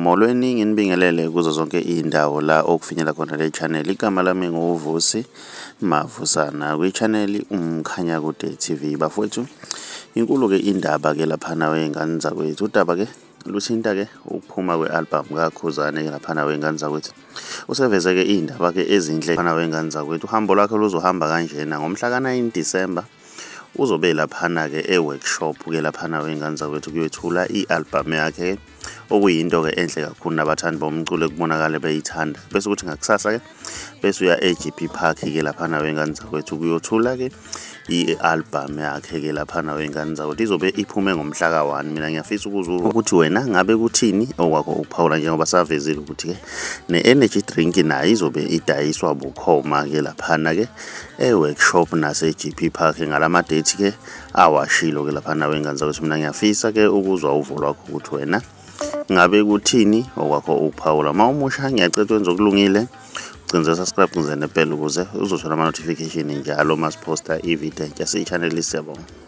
Molweni nginibingelele kuzo zonke indawo la okufinyela khona le channel. Igama lami nguVusi Mavusana kwi-channel Umkhanya Kude TV. Bafowethu, inkulu ke indaba ke laphana wey'ngane zakwethu. Udaba ke luthinta ke ukuphuma kwe-album kakhuzani ke laphana wey'ngane zakwethu. Useveze ke iy'ndaba ke ezinhle laphana wey'ngane zakwethu. Uhambo lwakhe luzohamba kanjena ngomhla ka-9 December uzobe laphana ke e-workshop ke laphana wey'ngane zakwethu kuyethula i-album yakhe, okuyinto ke enhle kakhulu nabathandi bomculo kubonakale beyithanda. Bese ukuthi ngakusasa ke bese uya e-GP Park ke laphana wey'ngane zakwethu kuyothula ke i-album yakhe ke laphana wey'ngane zakwethu. Izobe iphume ngomhla ka-1. Mina ngiyafisa ukuzwa ukuthi wena ngabe kuthini okwakho ukuphawula, njengoba savezile ukuthi ke ne-energy drink nayo izobe idayiswa bukhoma ke laphana ke e-workshop nase-GP Park ngalama date ke awashilo ke laphana wey'ngane zakwethu. Mina ngiyafisa ke ukuzwa uvo lwakho ukuthi wena ngabe kuthini okwakho ukuphawula. Mawumusha ngiyacela wenze okulungile, ugcinze subscribe ungizene phela ukuze uzothola ama-notification njalo masiposta i-video entsha siyi-channel. Siyabonga.